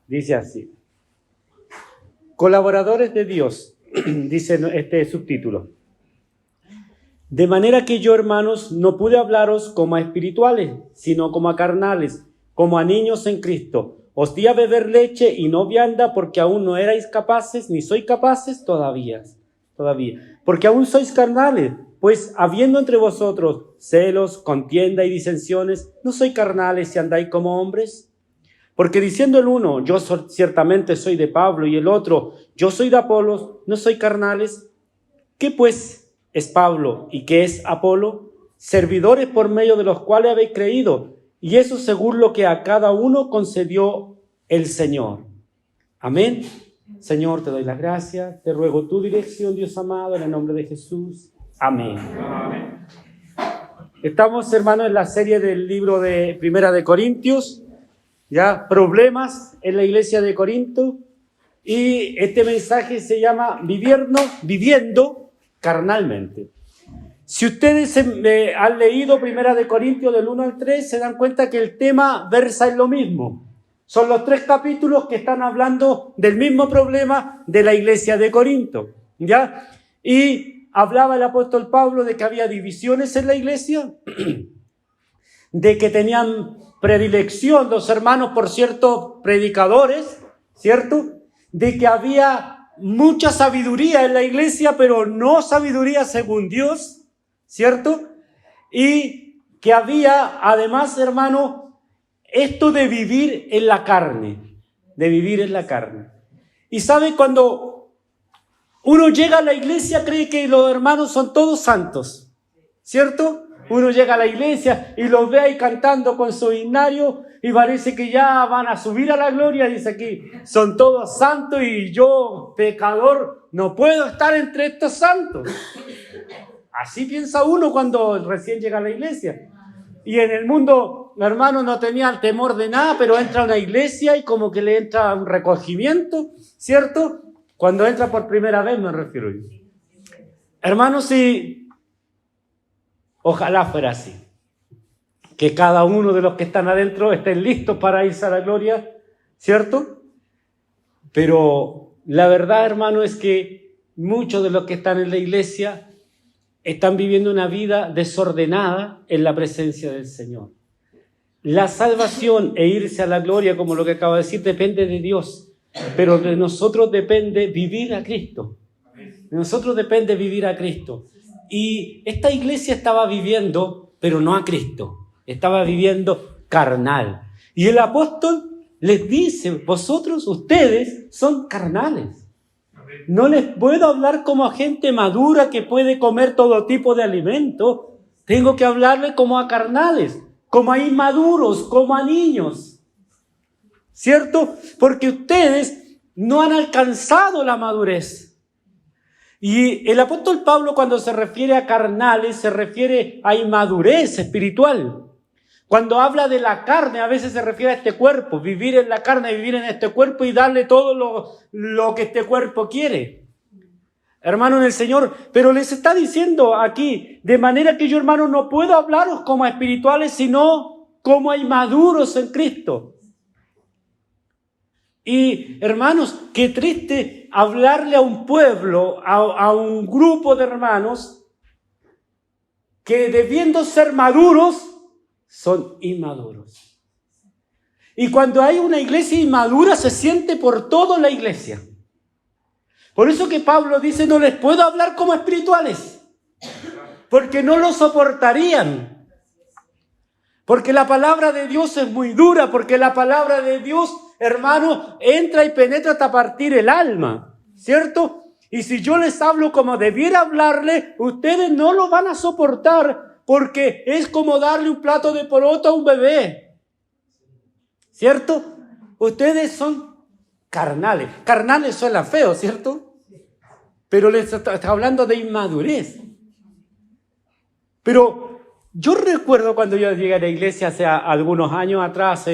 Dice así: colaboradores de Dios, dice este subtítulo. De manera que yo, hermanos, no pude hablaros como a espirituales, sino como a carnales, como a niños en Cristo. Os di a beber leche y no vianda, porque aún no erais capaces, ni sois capaces todavía. Porque aún sois carnales, pues habiendo entre vosotros celos, contienda y disensiones, ¿no sois carnales si andáis como hombres? Porque diciendo el uno, yo ciertamente soy de Pablo, y el otro, yo soy de Apolos, ¿no sois carnales? ¿Qué pues es Pablo y qué es Apolo? Servidores por medio de los cuales habéis creído, y eso según lo que a cada uno concedió el Señor. Amén. Señor, te doy las gracias, te ruego tu dirección, Dios amado, en el nombre de Jesús. Amén. Amén. Estamos, hermanos, en la serie del libro de Primera de Corintios, ya, problemas en la iglesia de Corinto, y este mensaje se llama viviendo carnalmente. Si ustedes han leído Primera de Corintios del 1 al 3, se dan cuenta que el tema versa en lo mismo. Son los 3 capítulos que están hablando del mismo problema de la iglesia de Corinto, ¿ya? Y hablaba el apóstol Pablo de que había divisiones en la iglesia, de que tenían predilección los hermanos por ciertos predicadores, ¿cierto? De que había mucha sabiduría en la iglesia, pero no sabiduría según Dios, ¿cierto? Y que había, además, hermano, esto de vivir en la carne, Y sabe, cuando uno llega a la iglesia, cree que los hermanos son todos santos, ¿cierto? Uno llega a la iglesia y los ve ahí cantando con su himnario y parece que ya van a subir a la gloria. Dice aquí, son todos santos y yo, pecador, no puedo estar entre estos santos. Así piensa uno cuando recién llega a la iglesia. Y en el mundo, hermano, no tenía temor de nada, pero entra a una iglesia y como que le entra un recogimiento, ¿cierto? Cuando entra por primera vez, me refiero yo. Hermanos, sí. Ojalá fuera así, que cada uno de los que están adentro estén listos para irse a la gloria, ¿cierto? Pero la verdad, hermano, es que muchos de los que están en la iglesia están viviendo una vida desordenada en la presencia del Señor. La salvación e irse a la gloria, como lo que acabo de decir, depende de Dios, pero de nosotros depende vivir a Cristo. De nosotros depende vivir a Cristo. Y esta iglesia estaba viviendo, pero no a Cristo, estaba viviendo carnal. Y el apóstol les dice, ustedes son carnales. No les puedo hablar como a gente madura que puede comer todo tipo de alimento. Tengo que hablarles como a carnales, como a inmaduros, como a niños. ¿Cierto? Porque ustedes no han alcanzado la madurez. Y el apóstol Pablo, cuando se refiere a carnales, se refiere a inmadurez espiritual. Cuando habla de la carne, a veces se refiere a este cuerpo, vivir en la carne, vivir en este cuerpo y darle todo lo que este cuerpo quiere. Hermano en el Señor, pero les está diciendo aquí, de manera que yo, hermano, no puedo hablaros como a espirituales, sino como a inmaduros en Cristo. Y hermanos, qué triste hablarle a un pueblo, a un grupo de hermanos que debiendo ser maduros, son inmaduros. Y cuando hay una iglesia inmadura, se siente por toda la iglesia. Por eso que Pablo dice, no les puedo hablar como espirituales, porque no lo soportarían. Porque la palabra de Dios es muy dura, porque la palabra de Dios, hermano, entra y penetra hasta partir el alma, ¿cierto? Y si yo les hablo como debiera hablarle, ustedes no lo van a soportar, porque es como darle un plato de poroto a un bebé, ¿cierto? Ustedes son carnales. Carnales suena feo, ¿cierto? Pero les está hablando de inmadurez. Pero yo recuerdo cuando yo llegué a la iglesia hace algunos años atrás,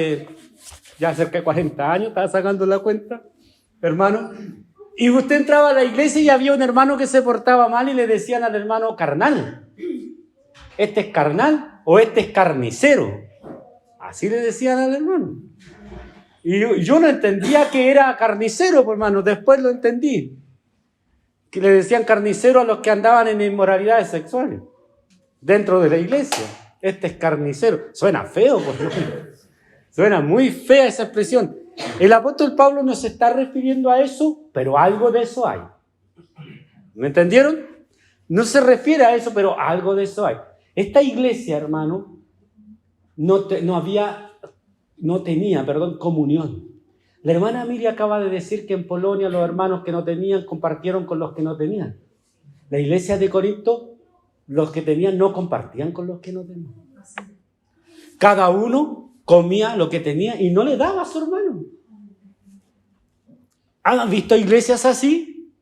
ya cerca de 40 años, estaba sacando la cuenta, hermano, y usted entraba a la iglesia y había un hermano que se portaba mal y le decían al hermano carnal. Este es carnal o este es carnicero. Así le decían al hermano. Y yo no entendía que era carnicero, pues, hermano, después lo entendí. Que le decían carnicero a los que andaban en inmoralidades sexuales dentro de la iglesia. Este es carnicero. Suena feo, por favor. Suena muy fea esa expresión. El apóstol Pablo no se está refiriendo a eso, pero algo de eso hay. ¿Me entendieron? No se refiere a eso, pero algo de eso hay. Esta iglesia, hermano, no tenía comunión. La hermana Emilia acaba de decir que en Polonia los hermanos que no tenían compartieron con los que no tenían. La iglesia de Corinto, los que tenían no compartían con los que no tenían. Cada uno comía lo que tenía y no le daba a su hermano. ¿Han visto iglesias así?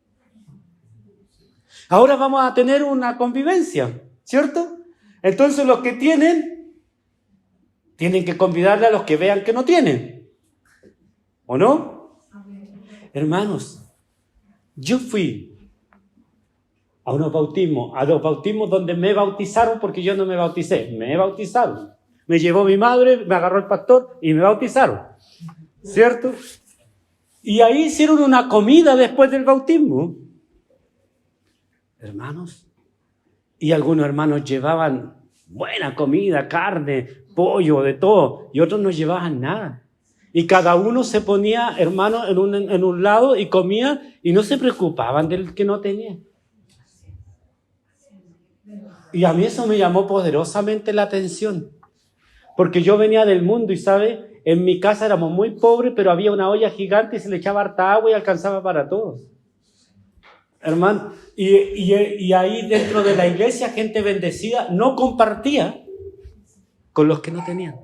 Ahora vamos a tener una convivencia, ¿cierto? Entonces los que tienen que convidarle a los que vean que no tienen. ¿O no? Hermanos, yo fui a dos bautismos donde me bautizaron porque yo no me bauticé, me bautizaron. Me llevó mi madre, me agarró el pastor y me bautizaron, ¿cierto? Y ahí hicieron una comida después del bautismo. Hermanos, y algunos hermanos llevaban buena comida, carne, pollo, de todo, y otros no llevaban nada. Y cada uno se ponía, hermano, en un lado y comía y no se preocupaban del que no tenía. Y a mí eso me llamó poderosamente la atención, porque yo venía del mundo y, ¿sabe? En mi casa éramos muy pobres, pero había una olla gigante y se le echaba harta agua y alcanzaba para todos. Hermano, y ahí dentro de la iglesia, gente bendecida no compartía con los que no tenían.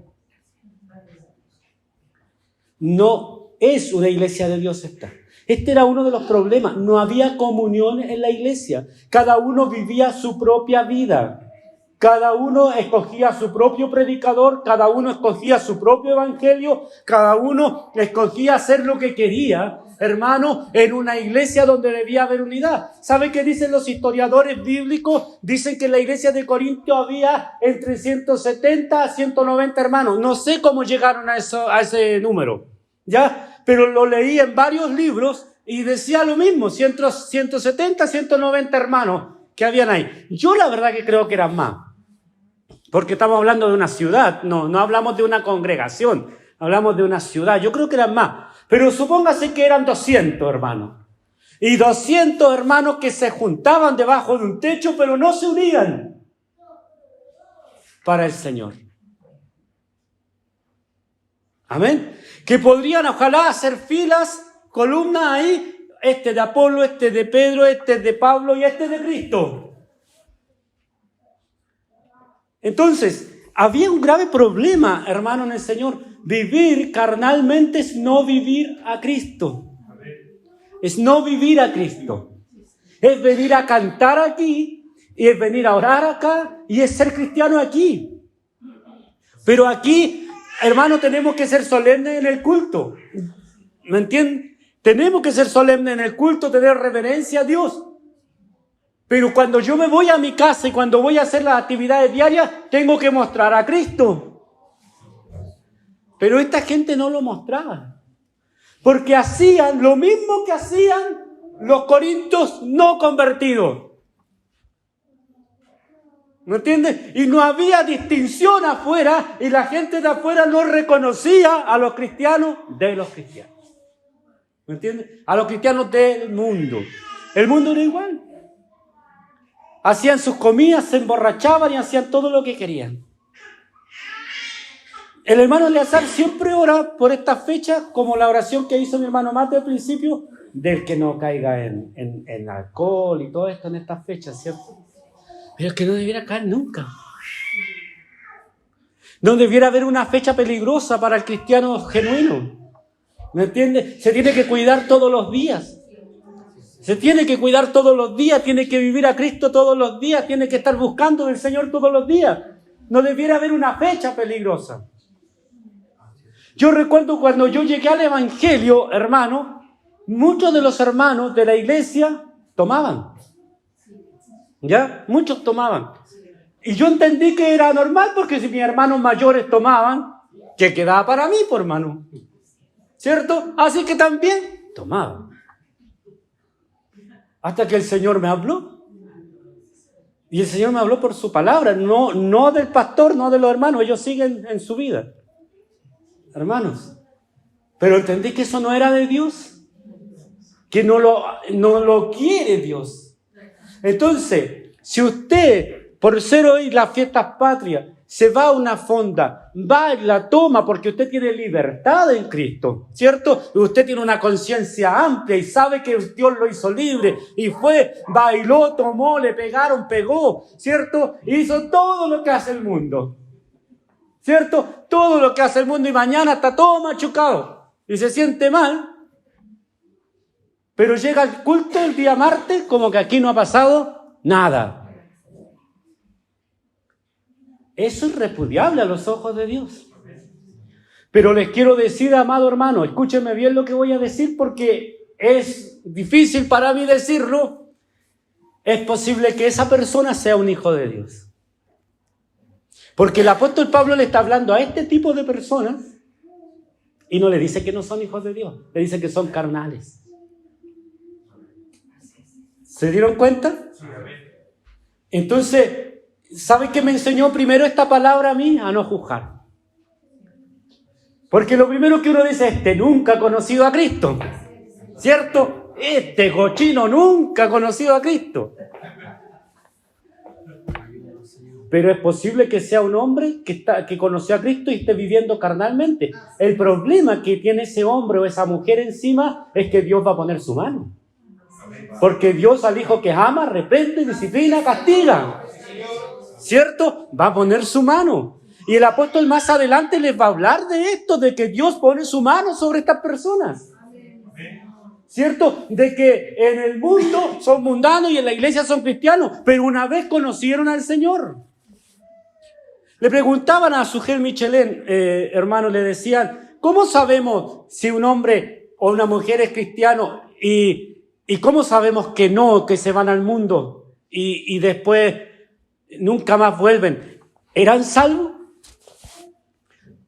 No es una iglesia de Dios esta. Este era uno de los problemas. No había comunión en la iglesia. Cada uno vivía su propia vida. Cada uno escogía su propio predicador, cada uno escogía su propio evangelio, cada uno escogía hacer lo que quería, hermano, en una iglesia donde debía haber unidad. ¿Sabe qué dicen los historiadores bíblicos? Dicen que en la iglesia de Corinto había entre 170 a 190 hermanos. No sé cómo llegaron a ese número, ¿ya? Pero lo leí en varios libros y decía lo mismo, 170 a 190 hermanos que habían ahí. Yo la verdad que creo que eran más. Porque estamos hablando de una ciudad, no hablamos de una congregación, hablamos de una ciudad. Yo creo que eran más, pero supóngase que eran 200 hermanos. Y 200 hermanos que se juntaban debajo de un techo, pero no se unían para el Señor. Amén. Que podrían ojalá hacer filas, columnas ahí, este de Apolo, este de Pedro, este de Pablo y este de Cristo. Entonces, había un grave problema, hermano, en el Señor. Vivir carnalmente es no vivir a Cristo. Es no vivir a Cristo. Es venir a cantar aquí, y es venir a orar acá, y es ser cristiano aquí. Pero aquí, hermano, tenemos que ser solemnes en el culto. ¿Me entienden? Tenemos que ser solemnes en el culto, tener reverencia a Dios. Pero cuando yo me voy a mi casa y cuando voy a hacer las actividades diarias, tengo que mostrar a Cristo. Pero esta gente no lo mostraba. Porque hacían lo mismo que hacían los corintios no convertidos. ¿Me entiendes? Y no había distinción afuera y la gente de afuera no reconocía a los cristianos de los cristianos. ¿Me entiendes? A los cristianos del mundo. El mundo era igual. Hacían sus comidas, se emborrachaban y hacían todo lo que querían. El hermano Eleazar siempre ora por esta fecha, como la oración que hizo mi hermano Mate al principio, del que no caiga en alcohol y todo esto en estas fechas, ¿cierto? Pero es que no debiera caer nunca. No debiera haber una fecha peligrosa para el cristiano genuino. ¿Me entiendes? Se tiene que cuidar todos los días. Se tiene que cuidar todos los días, tiene que vivir a Cristo todos los días, tiene que estar buscando del Señor todos los días. No debiera haber una fecha peligrosa. Yo recuerdo cuando yo llegué al Evangelio, hermano, muchos de los hermanos de la iglesia tomaban. ¿Ya? Muchos tomaban. Y yo entendí que era normal porque si mis hermanos mayores tomaban, ¿qué quedaba para mí, por hermano? ¿cierto? Así que también tomaba. Hasta que el Señor me habló. Y el Señor me habló por su palabra, no del pastor, no de los hermanos. Ellos siguen en su vida, hermanos. Pero entendí que eso no era de Dios, que no lo quiere Dios. Entonces, si usted, por ser hoy las fiestas patrias, se va a una fonda, va y la toma porque usted tiene libertad en Cristo, ¿cierto? Y usted tiene una conciencia amplia y sabe que Dios lo hizo libre y fue, bailó, tomó, le pegaron, pegó, ¿cierto? Hizo todo lo que hace el mundo, ¿cierto? Todo lo que hace el mundo y mañana está todo machucado y se siente mal, pero llega al culto el día martes como que aquí no ha pasado nada. Eso es repudiable a los ojos de Dios. Pero les quiero decir, amado hermano, escúchenme bien lo que voy a decir porque es difícil para mí decirlo. Es posible que esa persona sea un hijo de Dios. Porque el apóstol Pablo le está hablando a este tipo de personas y no le dice que no son hijos de Dios, le dice que son carnales. ¿Se dieron cuenta? Entonces, ¿sabe qué me enseñó primero esta palabra a mí? A no juzgar. Porque lo primero que uno dice, este nunca ha conocido a Cristo, ¿cierto? Este cochino nunca ha conocido a Cristo. Pero es posible que sea un hombre que conoció a Cristo y esté viviendo carnalmente. El problema que tiene ese hombre o esa mujer encima es que Dios va a poner su mano. Porque Dios al hijo que ama, reprende, disciplina, castiga. ¿Cierto? Va a poner su mano. Y el apóstol más adelante les va a hablar de esto, de que Dios pone su mano sobre estas personas. ¿Cierto? De que en el mundo son mundanos y en la iglesia son cristianos, pero una vez conocieron al Señor. Le preguntaban a Sujel Michelén, hermano, le decían, ¿cómo sabemos si un hombre o una mujer es cristiano y cómo sabemos que no, que se van al mundo y después nunca más vuelven? ¿Eran salvos?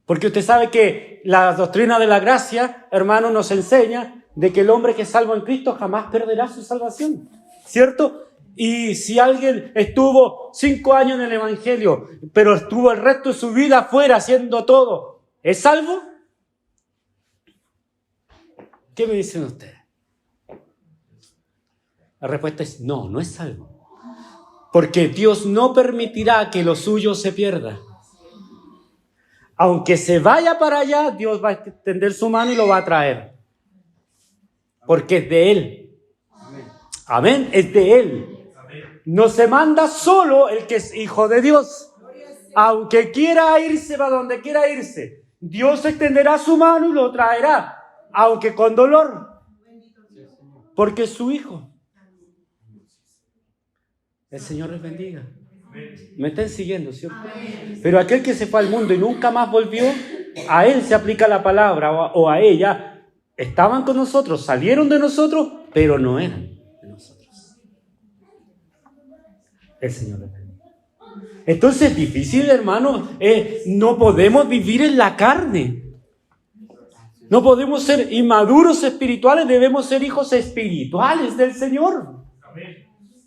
Porque usted sabe que la doctrina de la gracia, hermano, nos enseña de que el hombre que es salvo en Cristo jamás perderá su salvación, ¿cierto? Y si alguien estuvo 5 años en el Evangelio, pero estuvo el resto de su vida afuera haciendo todo, ¿es salvo? ¿Qué me dicen ustedes? La respuesta es no, no es salvo. Porque Dios no permitirá que lo suyo se pierda. Aunque se vaya para allá, Dios va a extender su mano y lo va a traer. Porque es de Él. Amén, es de Él. No se manda solo el que es hijo de Dios. Aunque quiera irse para donde quiera irse, Dios extenderá su mano y lo traerá. Aunque con dolor. Porque es su hijo. El Señor les bendiga. Me están siguiendo, ¿cierto? Pero aquel que se fue al mundo y nunca más volvió, a él se aplica la palabra o a ella. Estaban con nosotros, salieron de nosotros, pero no eran de nosotros. El Señor les bendiga. Entonces es difícil, hermano. No podemos vivir en la carne. No podemos ser inmaduros espirituales, debemos ser hijos espirituales del Señor.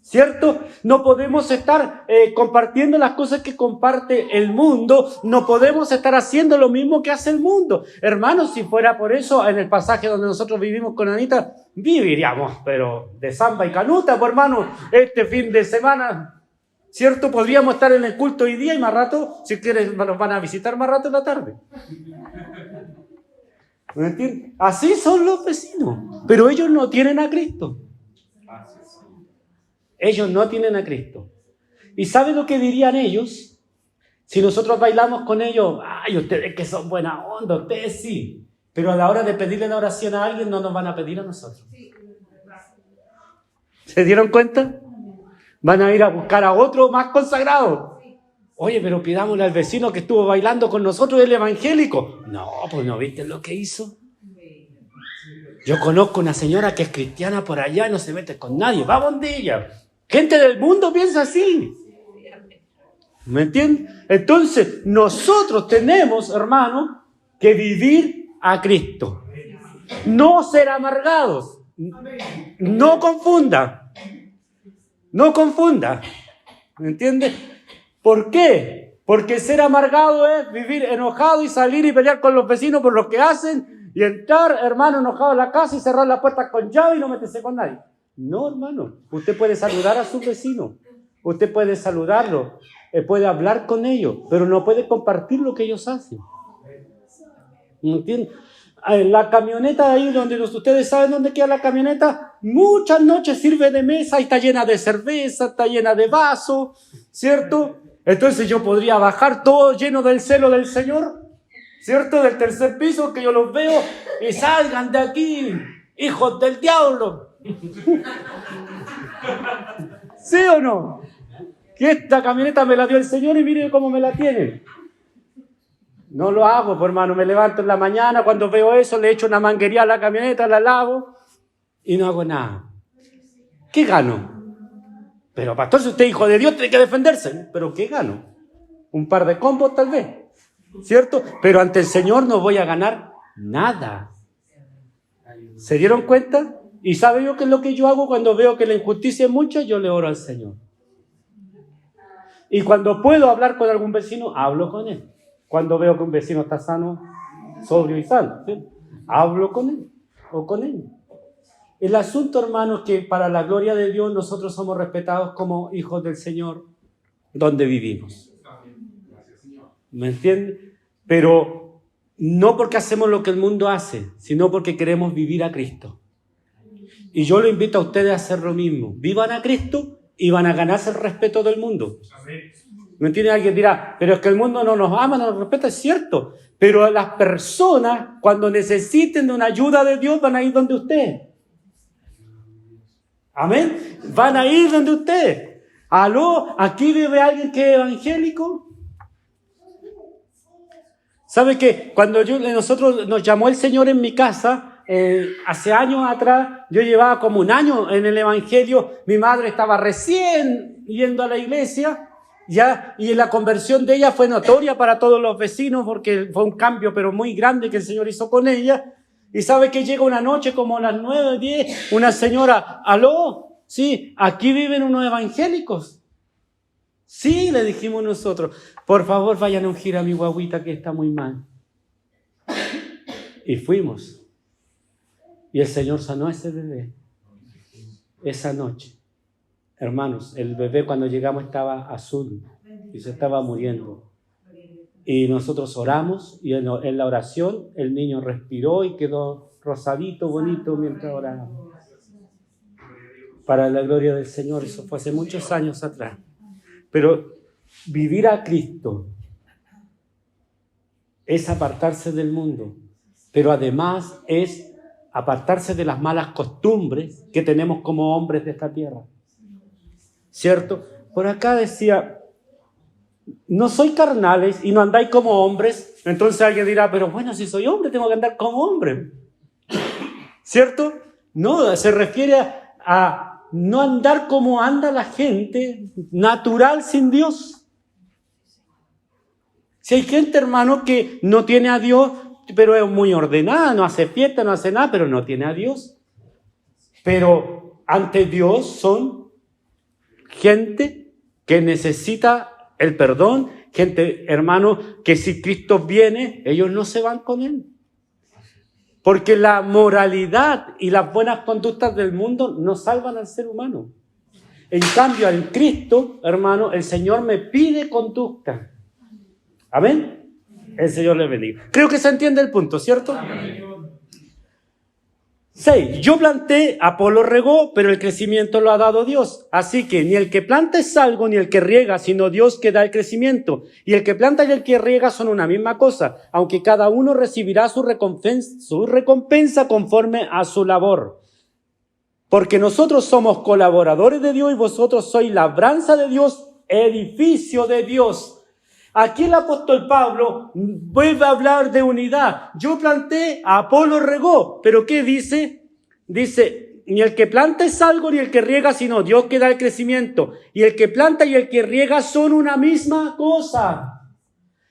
¿Cierto? No podemos estar compartiendo las cosas que comparte el mundo. No podemos estar haciendo lo mismo que hace el mundo. Hermanos, si fuera por eso, en el pasaje donde nosotros vivimos con Anita, viviríamos, pero de samba y canuta, pues hermano, este fin de semana, ¿cierto? Podríamos estar en el culto hoy día y más rato, si quieren, nos van a visitar más rato en la tarde. ¿Me entiendes? Así son los vecinos, pero ellos no tienen a Cristo. Ellos no tienen a Cristo. ¿Y sabe lo que dirían ellos? Si nosotros bailamos con ellos, ay, ustedes que son buena onda, ustedes sí. Pero a la hora de pedirle la oración a alguien, no nos van a pedir a nosotros. ¿Se dieron cuenta? Van a ir a buscar a otro más consagrado. Oye, pero pidámosle al vecino que estuvo bailando con nosotros, el evangélico. No, pues no viste lo que hizo. Yo conozco una señora que es cristiana por allá y no se mete con nadie. Va donde ella. Gente del mundo piensa así. ¿Me entiendes? Entonces, nosotros tenemos, hermano, que vivir a Cristo. No ser amargados. No confunda. No confunda. ¿Me entiende? ¿Por qué? Porque ser amargado es vivir enojado y salir y pelear con los vecinos por lo que hacen y entrar, hermano, enojado a la casa y cerrar la puerta con llave y no meterse con nadie. No, hermano. Usted puede saludar a sus vecinos. Usted puede saludarlo. Puede hablar con ellos, pero no puede compartir lo que ellos hacen. ¿Me entiende? La camioneta ahí donde ustedes saben dónde queda la camioneta, muchas noches sirve de mesa y está llena de cerveza, está llena de vasos, ¿cierto? Entonces yo podría bajar todo lleno del celo del Señor, ¿cierto? Del tercer piso, que yo los veo y salgan de aquí, hijos del diablo. ¿Sí o no? Que esta camioneta me la dio el Señor y mire cómo me la tiene. No lo hago, pues, hermano. Me levanto en la mañana, cuando veo eso, le echo una manguería a la camioneta, la lavo y no hago nada. ¿Qué gano? Pero, pastor, si usted es hijo de Dios, tiene que defenderse. ¿Pero qué gano? Un par de combos, tal vez. ¿Cierto? Pero ante el Señor no voy a ganar nada. ¿Se dieron cuenta? ¿Y sabe yo qué es lo que yo hago cuando veo que la injusticia es mucha? Yo le oro al Señor. Y cuando puedo hablar con algún vecino, hablo con él. Cuando veo que un vecino está sano, sobrio y sano, ¿sí? Hablo con él o con él. El asunto, hermano, es que para la gloria de Dios nosotros somos respetados como hijos del Señor donde vivimos. ¿Me entienden? Pero no porque hacemos lo que el mundo hace, sino porque queremos vivir a Cristo. Y yo lo invito a ustedes a hacer lo mismo. Vivan a Cristo y van a ganarse el respeto del mundo. ¿Me entiende? Alguien dirá, pero es que el mundo no nos ama, no nos respeta. Es cierto, pero las personas, cuando necesiten de una ayuda de Dios, van a ir donde usted. Amén. Van a ir donde usted. ¿Aló? ¿Aquí vive alguien que es evangélico? ¿Sabe qué? Cuando nosotros nos llamó el Señor en mi casa, hace años atrás, yo llevaba como un año en el evangelio. Mi madre estaba recién yendo a la iglesia. ¿Ya? Y la conversión de ella fue notoria para todos los vecinos porque fue un cambio pero muy grande que el Señor hizo con ella. Y sabe que llega una noche como a las 9, 10, una señora, ¿aló? Sí, aquí viven unos evangélicos. Sí, le dijimos nosotros, por favor vayan a ungir a mi guagüita que está muy mal. Y fuimos. Y el Señor sanó a ese bebé esa noche. Hermanos, el bebé cuando llegamos estaba azul y se estaba muriendo. Y nosotros oramos y en la oración el niño respiró y quedó rosadito, bonito mientras orábamos. Para la gloria del Señor, eso fue hace muchos años atrás. Pero vivir a Cristo es apartarse del mundo, pero además es apartarse de las malas costumbres que tenemos como hombres de esta tierra. ¿Cierto? Por acá decía, no soy carnales y no andáis como hombres. Entonces alguien dirá, pero bueno, si soy hombre, tengo que andar como hombre. ¿Cierto? No, se refiere a no andar como anda la gente natural sin Dios. Si hay gente, hermano, que no tiene a Dios, pero es muy ordenada, no hace fiesta, no hace nada, pero no tiene a Dios. Pero ante Dios son gente que necesita el perdón, gente, hermano, que si Cristo viene, ellos no se van con Él. Porque la moralidad y las buenas conductas del mundo no salvan al ser humano. En cambio, al Cristo, hermano, el Señor me pide conducta. ¿Amén? El Señor le bendiga. Creo que se entiende el punto, ¿cierto? Amén. 6. Yo planté, Apolo regó, pero el crecimiento lo ha dado Dios. Así que ni el que planta es algo, ni el que riega, sino Dios que da el crecimiento. Y el que planta y el que riega son una misma cosa, aunque cada uno recibirá su recompensa conforme a su labor. Porque nosotros somos colaboradores de Dios y vosotros sois labranza de Dios, edificio de Dios. Aquí el apóstol Pablo vuelve a hablar de unidad. Yo planté, Apolo regó. ¿Pero qué dice? Dice, ni el que planta es algo, ni el que riega, sino Dios que da el crecimiento. Y el que planta y el que riega son una misma cosa.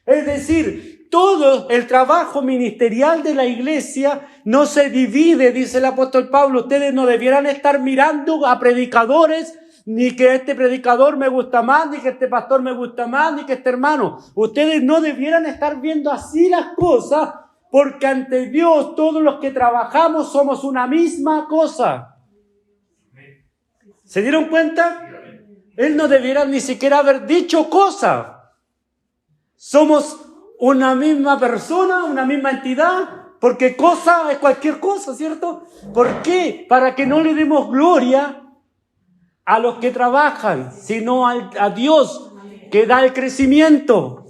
Es decir, todo el trabajo ministerial de la iglesia no se divide, dice el apóstol Pablo. Ustedes no debieran estar mirando a predicadores, ni que este predicador me gusta más, ni que este pastor me gusta más, ni que este hermano. Ustedes no debieran estar viendo así las cosas, porque ante Dios todos los que trabajamos somos una misma cosa. ¿Se dieron cuenta? Él no debiera ni siquiera haber dicho cosa. Somos una misma persona, una misma entidad, porque cosa es cualquier cosa, ¿cierto? ¿Por qué? Para que no le demos gloria a los que trabajan, sino a Dios que da el crecimiento.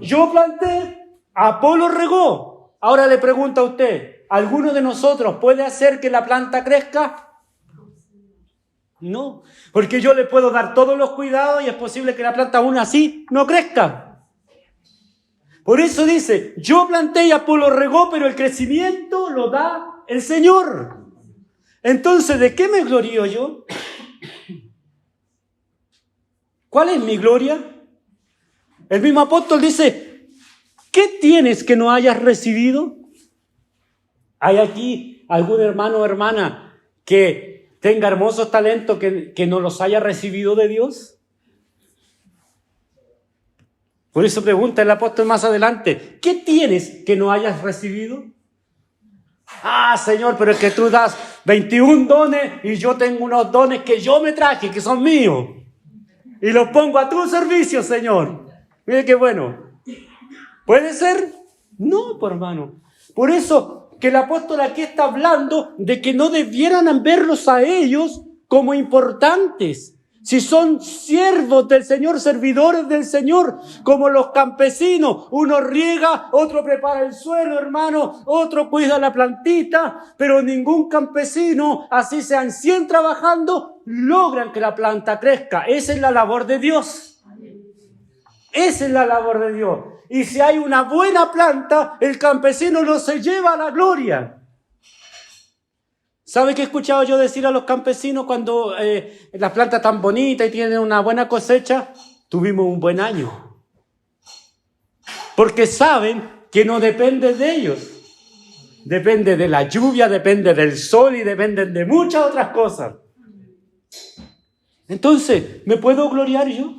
Yo planté, Apolo regó. Ahora le pregunto a usted, ¿alguno de nosotros puede hacer que la planta crezca? No, porque yo le puedo dar todos los cuidados y es posible que la planta aún así no crezca. Por eso dice, yo planté y Apolo regó, pero el crecimiento lo da el Señor. Entonces, ¿de qué me glorío yo? ¿Cuál es mi gloria? El mismo apóstol dice, ¿qué tienes que no hayas recibido? ¿Hay aquí algún hermano o hermana que tenga hermosos talentos que no los haya recibido de Dios? Por eso pregunta el apóstol más adelante, ¿qué tienes que no hayas recibido? Ah, Señor, pero es que tú das 21 dones y yo tengo unos dones que yo me traje, que son míos. Y los pongo a tu servicio, Señor. Mire qué bueno. ¿Puede ser? No, por hermano. Por eso que el apóstol aquí está hablando de que no debieran verlos a ellos como importantes. Si son siervos del Señor, servidores del Señor, como los campesinos. Uno riega, otro prepara el suelo, hermano, otro cuida la plantita, pero ningún campesino, así sean 100 trabajando, logran que la planta crezca. Esa es la labor de Dios. Esa es la labor de Dios. Y si hay una buena planta, el campesino no se lleva la gloria. ¿Sabe qué he escuchado yo decir a los campesinos cuando las plantas están bonitas y tienen una buena cosecha? Tuvimos un buen año. Porque saben que no depende de ellos. Depende de la lluvia, depende del sol y dependen de muchas otras cosas. Entonces, ¿me puedo gloriar yo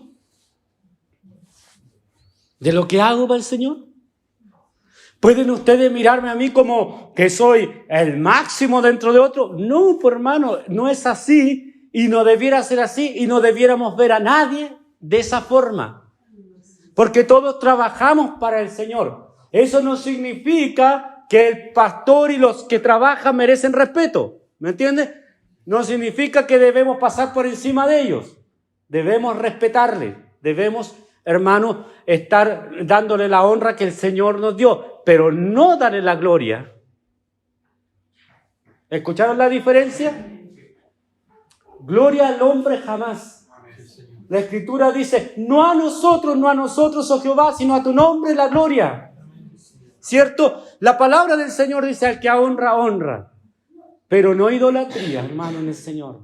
de lo que hago para el Señor? ¿Pueden ustedes mirarme a mí como que soy el máximo dentro de otro? No, pues hermano, no es así y no debiera ser así y no debiéramos ver a nadie de esa forma. Porque todos trabajamos para el Señor. Eso no significa que el pastor y los que trabajan merecen respeto. ¿Me entiendes? No significa que debemos pasar por encima de ellos. Debemos respetarles. Debemos, hermano, estar dándole la honra que el Señor nos dio, pero no darle la gloria. ¿Escucharon la diferencia? Gloria al hombre jamás. La Escritura dice, no a nosotros, oh Jehová, sino a tu nombre la gloria. ¿Cierto? La palabra del Señor dice, al que honra, honra. Pero no idolatría, hermano, en el Señor.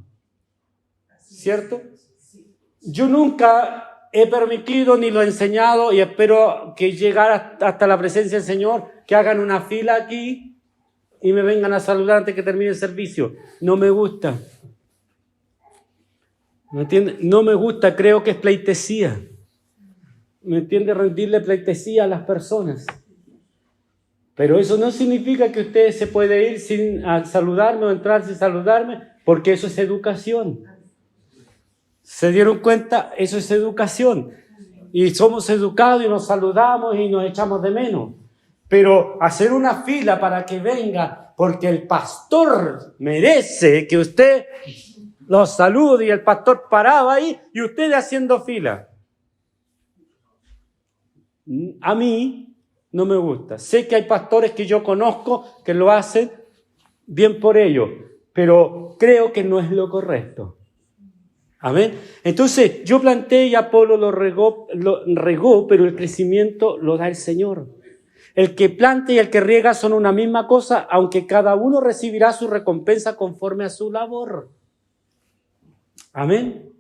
¿Cierto? Yo nunca he permitido ni lo he enseñado y espero que llegar hasta la presencia del Señor, que hagan una fila aquí y me vengan a saludar antes que termine el servicio. No me gusta. ¿Me entiende? No me gusta, creo que es pleitesía. ¿Me entiende? Rendirle pleitesía a las personas. Pero eso no significa que usted se puede ir sin saludarme o entrar sin saludarme, porque eso es educación. ¿Se dieron cuenta? Eso es educación. Y somos educados y nos saludamos y nos echamos de menos. Pero hacer una fila para que venga, porque el pastor merece que usted los salude y el pastor parado ahí y usted haciendo fila. A mí no me gusta. Sé que hay pastores que yo conozco que lo hacen bien por ello, pero creo que no es lo correcto. Amén. Entonces, yo planté y Apolo lo regó, pero el crecimiento lo da el Señor. El que planta y el que riega son una misma cosa, aunque cada uno recibirá su recompensa conforme a su labor. Amén.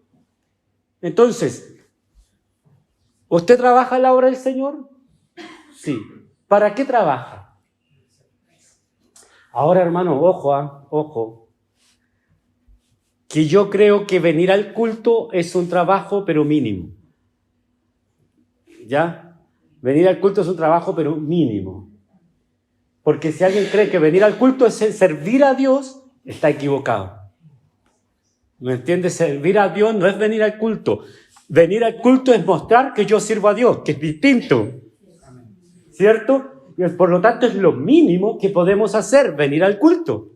Entonces, ¿usted trabaja en la obra del Señor? Sí. ¿Para qué trabaja? Ahora, hermano, ojo, que yo creo que venir al culto es un trabajo, pero mínimo. ¿Ya? Venir al culto es un trabajo, pero mínimo. Porque si alguien cree que venir al culto es servir a Dios, está equivocado. ¿Me entiendes? Servir a Dios no es venir al culto. Venir al culto es mostrar que yo sirvo a Dios, que es distinto. ¿Cierto? Y por lo tanto es lo mínimo que podemos hacer, venir al culto.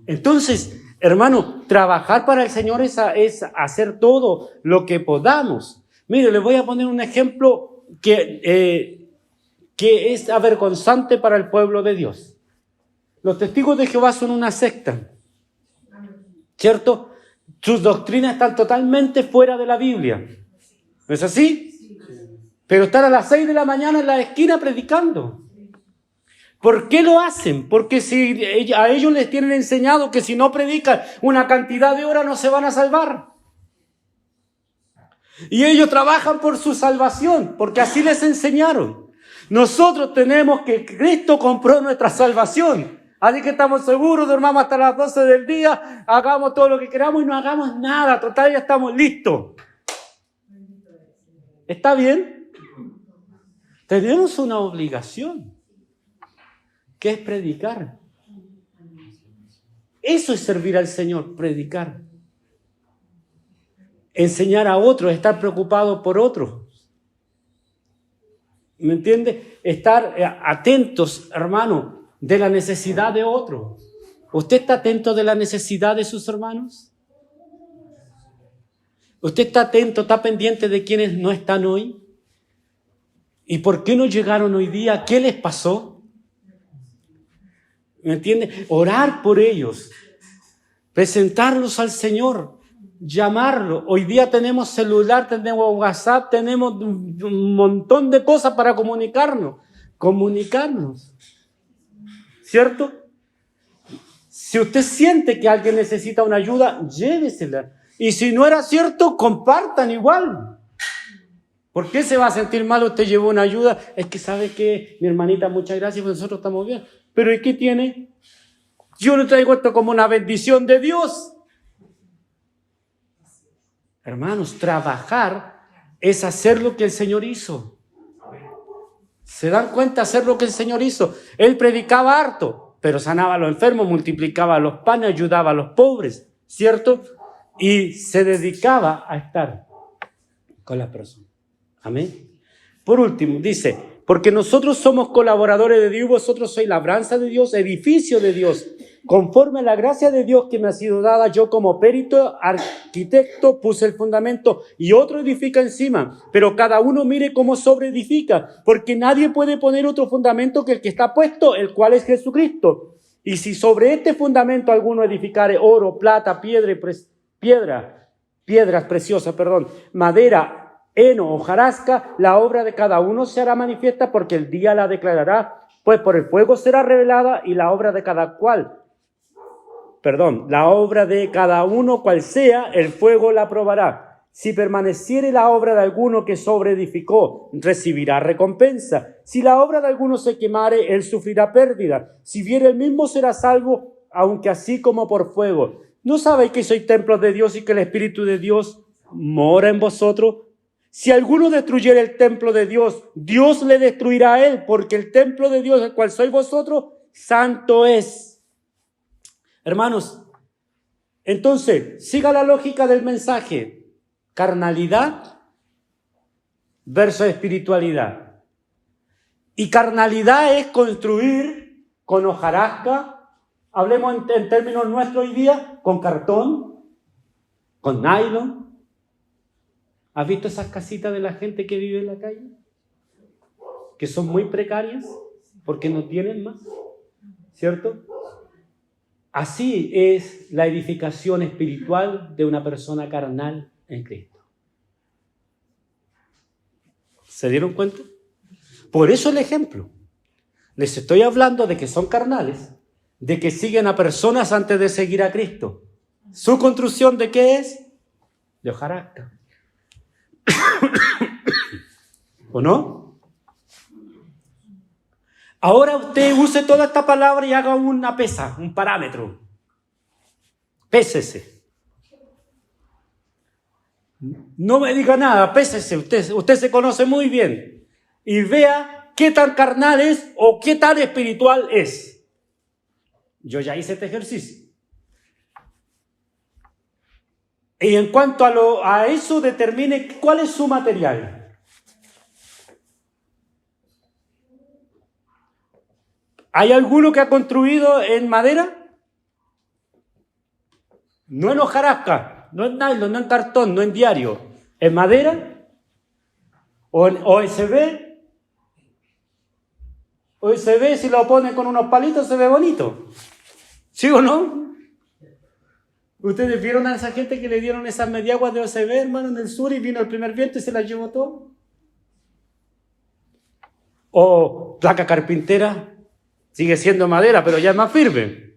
Entonces, hermano, trabajar para el Señor es hacer todo lo que podamos. Mire, les voy a poner un ejemplo que es avergonzante para el pueblo de Dios. Los testigos de Jehová son una secta, ¿cierto? Sus doctrinas están totalmente fuera de la Biblia. ¿No es así? Pero están a las 6 de la mañana en la esquina predicando. ¿Por qué lo hacen? Porque si a ellos les tienen enseñado que si no predican una cantidad de horas no se van a salvar. Y ellos trabajan por su salvación, porque así les enseñaron. Nosotros tenemos que Cristo compró nuestra salvación. Así que estamos seguros, dormamos hasta las 12 del día, hagamos todo lo que queramos y no hagamos nada. Total, ya estamos listos. ¿Está bien? Tenemos una obligación, que es predicar. Eso es servir al Señor, predicar. Enseñar a otros, estar preocupado por otros. ¿Me entiende? Estar atentos, hermano, de la necesidad de otros. ¿Usted está atento de la necesidad de sus hermanos? ¿Usted está atento, está pendiente de quienes no están hoy? ¿Y por qué no llegaron hoy día? ¿Qué les pasó? ¿Me entiende? Orar por ellos, presentarlos al Señor, llamarlo. Hoy día tenemos celular, tenemos WhatsApp, tenemos un montón de cosas para comunicarnos. ¿Cierto? Si usted siente que alguien necesita una ayuda, llévesela. Y si no era cierto, compartan igual. ¿Por qué se va a sentir mal? Usted llevó una ayuda. Es que sabe que, mi hermanita, muchas gracias, pues nosotros estamos bien. Pero ¿y qué tiene? Yo le traigo esto como una bendición de Dios. Hermanos, trabajar es hacer lo que el Señor hizo. ¿Se dan cuenta? Hacer lo que el Señor hizo. Él predicaba harto, pero sanaba a los enfermos, multiplicaba los panes, ayudaba a los pobres, ¿cierto? Y se dedicaba a estar con las personas. Amén. Por último, dice, porque nosotros somos colaboradores de Dios, vosotros sois labranza de Dios, edificio de Dios. Conforme a la gracia de Dios que me ha sido dada, yo como perito arquitecto puse el fundamento y otro edifica encima. Pero cada uno mire cómo sobreedifica, porque nadie puede poner otro fundamento que el que está puesto, el cual es Jesucristo. Y si sobre este fundamento alguno edificare oro, plata, piedras preciosas, madera, heno o hojarasca, la obra de cada uno se hará manifiesta porque el día la declarará, pues por el fuego será revelada y la obra de cada uno cual sea, el fuego la probará. Si permaneciere la obra de alguno que sobreedificó, recibirá recompensa. Si la obra de alguno se quemare, él sufrirá pérdida. Si viere el mismo será salvo, aunque así como por fuego. ¿No sabéis que sois templos de Dios y que el Espíritu de Dios mora en vosotros? Si alguno destruyera el templo de Dios, Dios le destruirá a él, porque el templo de Dios, el cual sois vosotros, santo es. Hermanos, entonces, siga la lógica del mensaje. Carnalidad versus espiritualidad. Y carnalidad es construir con hojarasca, hablemos en términos nuestros hoy día, con cartón, con nylon. ¿Has visto esas casitas de la gente que vive en la calle? Que son muy precarias porque no tienen más, ¿cierto? Así es la edificación espiritual de una persona carnal en Cristo. ¿Se dieron cuenta? Por eso el ejemplo. Les estoy hablando de que son carnales, de que siguen a personas antes de seguir a Cristo. ¿Su construcción de qué es? De hojarasca. ¿O no? Ahora usted use toda esta palabra y haga una pesa, un parámetro. Pésese. No me diga nada, pésese. Usted se conoce muy bien. Y vea qué tan carnal es o qué tan espiritual es. Yo ya hice este ejercicio. Y en cuanto a eso, determine cuál es su material. ¿Hay alguno que ha construido en madera? No en hojarasca, no en nylon, no en cartón, no en diario. ¿En madera? ¿O en OSB? OSB, si lo pone con unos palitos, se ve bonito. ¿Sí o no? ¿Ustedes vieron a esa gente que le dieron esas mediaguas de OSB, hermano, en el sur, y vino el primer viento y se las llevó todo? O placa carpintera, sigue siendo madera, pero ya es más firme.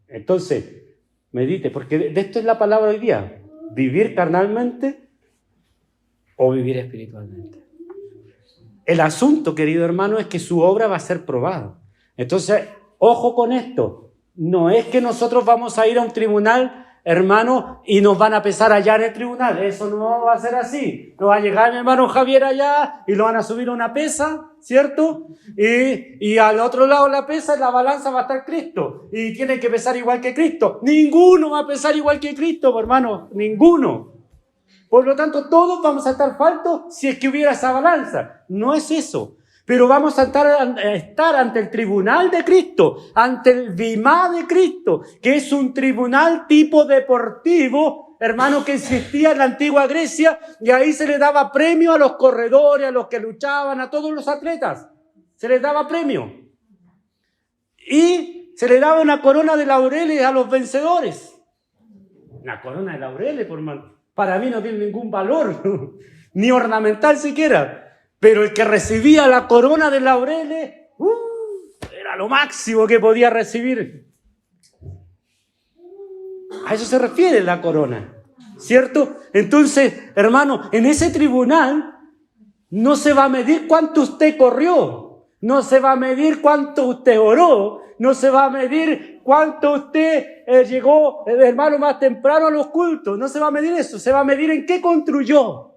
Entonces, medite, porque de esto es la palabra hoy día. Vivir carnalmente o vivir espiritualmente. El asunto, querido hermano, es que su obra va a ser probada. Entonces, ojo con esto. No es que nosotros vamos a ir a un tribunal, hermano, y nos van a pesar allá en el tribunal. Eso no va a ser así. No va a llegar mi hermano Javier allá y lo van a subir a una pesa, ¿cierto? Y al otro lado de la pesa, en la balanza va a estar Cristo. Y tiene que pesar igual que Cristo. Ninguno va a pesar igual que Cristo, hermano. Ninguno. Por lo tanto, todos vamos a estar faltos si es que hubiera esa balanza. No es eso. Pero vamos a estar ante el tribunal de Cristo, ante el Bimá de Cristo, que es un tribunal tipo deportivo, hermano, que existía en la antigua Grecia, y ahí se le daba premio a los corredores, a los que luchaban, a todos los atletas. Se les daba premio. Y se le daba una corona de laureles a los vencedores. Una corona de laureles, para mí no tiene ningún valor, ni ornamental siquiera. Pero el que recibía la corona de laureles, era lo máximo que podía recibir. A eso se refiere la corona, ¿cierto? Entonces, hermano, en ese tribunal no se va a medir cuánto usted corrió, no se va a medir cuánto usted oró, no se va a medir cuánto usted llegó, hermano, más temprano a los cultos, no se va a medir eso, se va a medir en qué construyó.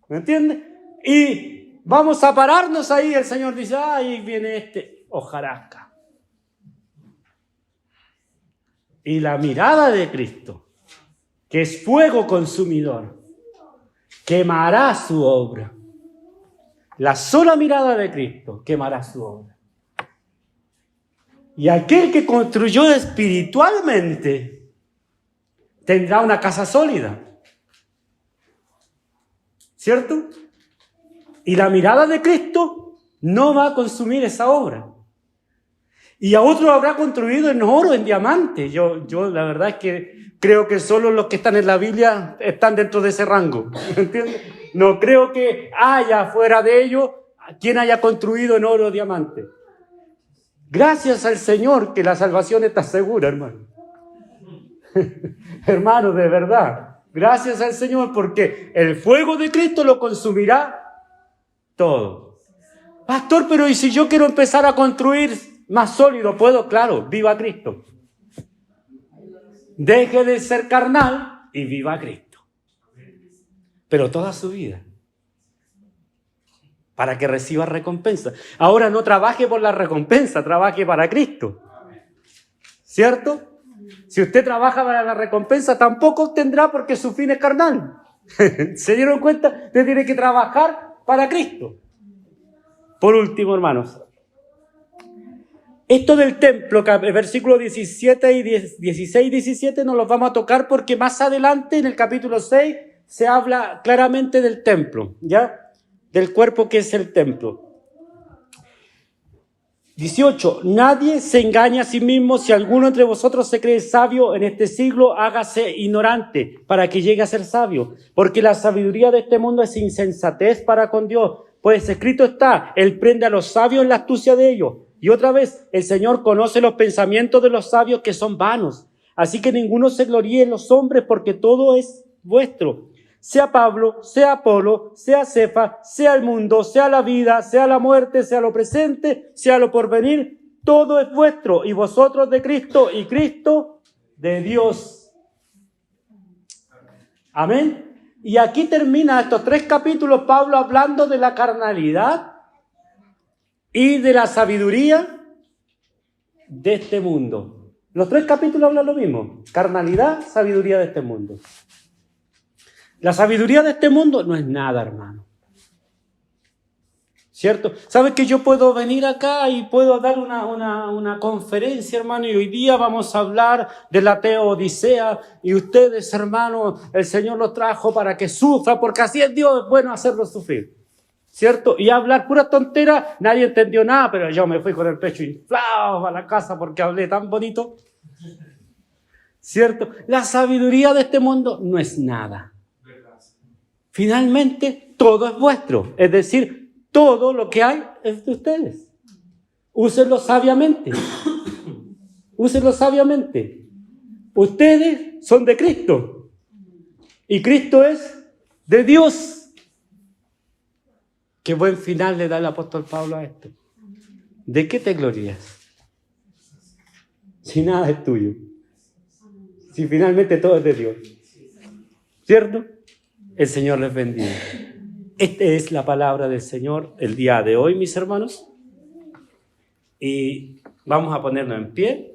¿Me entiendes? Y vamos a pararnos ahí. El Señor dice, ahí viene este hojarasca. Y la mirada de Cristo, que es fuego consumidor, quemará su obra. La sola mirada de Cristo quemará su obra. Y aquel que construyó espiritualmente tendrá una casa sólida. ¿Cierto? Y la mirada de Cristo no va a consumir esa obra. Y a otro habrá construido en oro, en diamante. Yo la verdad es que creo que solo los que están en la Biblia están dentro de ese rango. ¿Entiendes? No creo que haya fuera de ellos quien haya construido en oro o diamante. Gracias al Señor que la salvación está segura, hermano. Hermano, de verdad. Gracias al Señor, porque el fuego de Cristo lo consumirá todo. Pastor, pero ¿y si yo quiero empezar a construir más sólido? ¿Puedo? Claro, viva Cristo. Deje de ser carnal y viva Cristo. Pero toda su vida. Para que reciba recompensa. Ahora no trabaje por la recompensa, trabaje para Cristo. ¿Cierto? Si usted trabaja para la recompensa, tampoco obtendrá porque su fin es carnal. ¿Se dieron cuenta? Usted tiene que trabajar para Cristo. Por último, hermanos, esto del templo, versículos 17 y 16 y 17, nos los vamos a tocar porque más adelante, en el capítulo 6, se habla claramente del templo, ¿ya? Del cuerpo que es el templo. 18. Nadie se engaña a sí mismo. Si alguno entre vosotros se cree sabio en este siglo, hágase ignorante para que llegue a ser sabio. Porque la sabiduría de este mundo es insensatez para con Dios. Pues escrito está, Él prende a los sabios en la astucia de ellos. Y otra vez, el Señor conoce los pensamientos de los sabios que son vanos. Así que ninguno se gloríe en los hombres porque todo es vuestro. sea Pablo, sea Apolo, sea Cefa, sea el mundo, sea la vida, sea la muerte, sea lo presente, sea lo porvenir, todo es vuestro, y vosotros de Cristo, y Cristo de Dios. Amén. Y aquí termina estos 3 capítulos Pablo hablando de la carnalidad y de la sabiduría de este mundo. Los 3 capítulos hablan lo mismo: carnalidad, sabiduría de este mundo. La sabiduría de este mundo no es nada, hermano. ¿Cierto? ¿Sabes que yo puedo venir acá y puedo dar una conferencia, hermano? Y hoy día vamos a hablar de la teodicea. Y ustedes, hermano, el Señor los trajo para que sufra, porque así es Dios, es bueno hacerlos sufrir. ¿Cierto? Y hablar pura tontera, nadie entendió nada, pero yo me fui con el pecho inflado a la casa porque hablé tan bonito. ¿Cierto? La sabiduría de este mundo no es nada. Finalmente, todo es vuestro. Es decir, todo lo que hay es de ustedes. Úsenlo sabiamente. Úsenlo sabiamente. Ustedes son de Cristo. Y Cristo es de Dios. Qué buen final le da el apóstol Pablo a esto. ¿De qué te glorías? Si nada es tuyo. Si finalmente todo es de Dios. ¿Cierto? El Señor les bendiga. Esta es la palabra del Señor el día de hoy, mis hermanos. Y vamos a ponernos en pie.